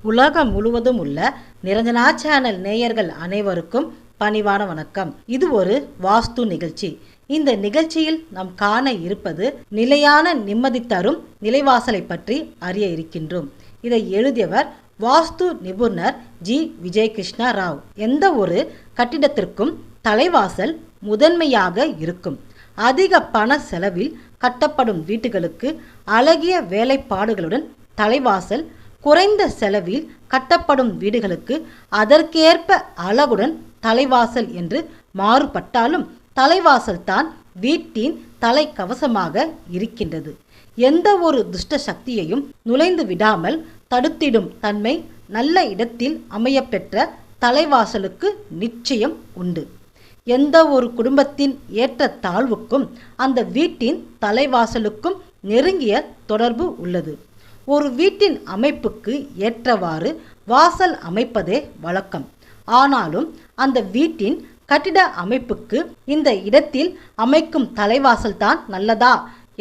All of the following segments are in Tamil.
உலகம் முழுவதும் உள்ள நிரஞ்சனா சேனல் நேயர்கள் அனைவருக்கும் பணிவான வணக்கம். இது ஒரு வாஸ்து நிகழ்ச்சி. இந்த நிகழ்ச்சியில் நாம் காண இருப்பது நிலையான நிம்மதி தரும் நிலைவாசலை பற்றி அறிய இருக்கின்றோம். இதை எழுதியவர் வாஸ்து நிபுணர் ஜி விஜயகிருஷ்ண ராவ். எந்த ஒரு கட்டிடத்திற்கும் தலைவாசல் முதன்மையாக இருக்கும். அதிக பண செலவில் கட்டப்படும் வீட்டுகளுக்கு அழகிய வேலைப்பாடுகளுடன் தலைவாசல், குறைந்த செலவில் கட்டப்படும் வீடுகளுக்கு அதற்கேற்ப அழகுடன் தலைவாசல் என்று மாறுபட்டாலும் தலைவாசல் தான் வீட்டின் தலைக்கவசமாக இருக்கின்றது. எந்த ஒரு துஷ்ட சக்தியையும் நுழைந்து விடாமல் தடுத்திடும் தன்மை நல்ல இடத்தில் அமையப்பெற்ற தலைவாசலுக்கு நிச்சயம் உண்டு. எந்த ஒரு குடும்பத்தின் ஏற்ற தாழ்வுக்கும் அந்த வீட்டின் தலைவாசலுக்கும் நெருங்கிய தொடர்பு உள்ளது. ஒரு வீட்டின் அமைப்புக்கு ஏற்றவாறு வாசல் அமைப்பதே வழக்கம். ஆனாலும் அந்த வீட்டின் கட்டிட அமைப்புக்கு இந்த இடத்தில் அமைக்கும் தலைவாசல் தான் நல்லதா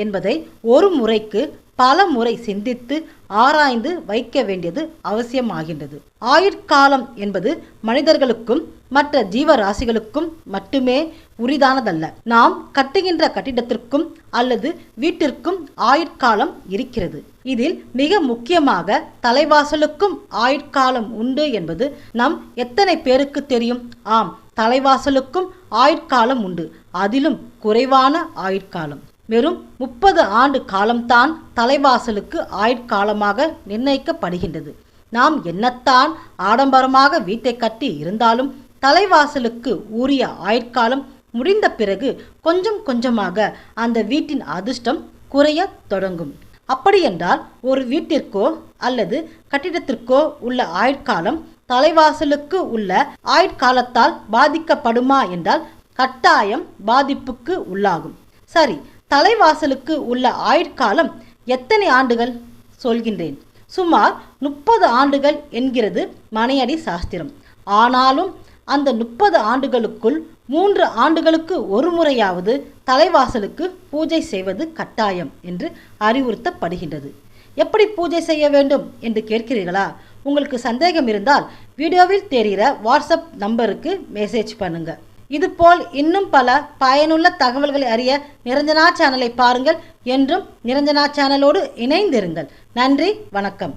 என்பதை ஒரு முறைக்கு பல முறை சிந்தித்து ஆராய்ந்து வைக்க வேண்டியது அவசியமாகின்றது. ஆயுட்காலம் என்பது மனிதர்களுக்கும் மற்ற ஜீவராசிகளுக்கும் மட்டுமே உரிதானதல்ல. நாம் கட்டுகின்ற கட்டிடத்திற்கும் அல்லது வீட்டிற்கும் ஆயுட்காலம் இருக்கிறது. இதில் மிக முக்கியமாக தலைவாசலுக்கும் ஆயுட்காலம் உண்டு என்பது நம் எத்தனை பேருக்கு தெரியும்? ஆம், தலைவாசலுக்கும் ஆயுட்காலம் உண்டு. அதிலும் குறைவான ஆயுட்காலம். வெறும் 30 ஆண்டு காலம்தான் தலைவாசலுக்கு ஆயுட்காலமாக நிர்ணயிக்கப்படுகின்றது. நாம் என்னத்தான் ஆடம்பரமாக வீட்டை கட்டி இருந்தாலும் தலைவாசலுக்கு உரிய ஆயுட்காலம் முடிந்த பிறகு கொஞ்சம் கொஞ்சமாக அந்த வீட்டின் அதிர்ஷ்டம் குறைய தொடங்கும். அப்படியென்றால் ஒரு வீட்டிற்கோ அல்லது கட்டிடத்திற்கோ உள்ள ஆயுட்காலம் தலைவாசலுக்கு உள்ள ஆயுட்காலத்தால் பாதிக்கப்படுமா என்றால் கட்டாயம் பாதிப்புக்கு உள்ளாகும். சரி, தலைவாசலுக்கு உள்ள ஆயுட்காலம் எத்தனை ஆண்டுகள்? சொல்கின்றேன். சுமார் 30 ஆண்டுகள் என்கிறது மனையடி சாஸ்திரம். ஆனாலும் அந்த 30 ஆண்டுகளுக்குள் 3 ஆண்டுகளுக்கு ஒரு முறையாவது தலைவாசலுக்கு பூஜை செய்வது கட்டாயம் என்று அறிவுறுத்தப்படுகின்றது. எப்படி பூஜை செய்ய வேண்டும் என்று கேட்கிறீர்களா? உங்களுக்கு சந்தேகம் இருந்தால் வீடியோவில் தெரிகிற வாட்ஸ்அப் நம்பருக்கு மெசேஜ் பண்ணுங்க. இதுபோல் இன்னும் பல பயனுள்ள தகவல்களை அறிய நிரஞ்சனா சேனலை பாருங்கள். என்றும் நிரஞ்சனா சேனலோடு இணைந்திருங்கள். நன்றி, வணக்கம்.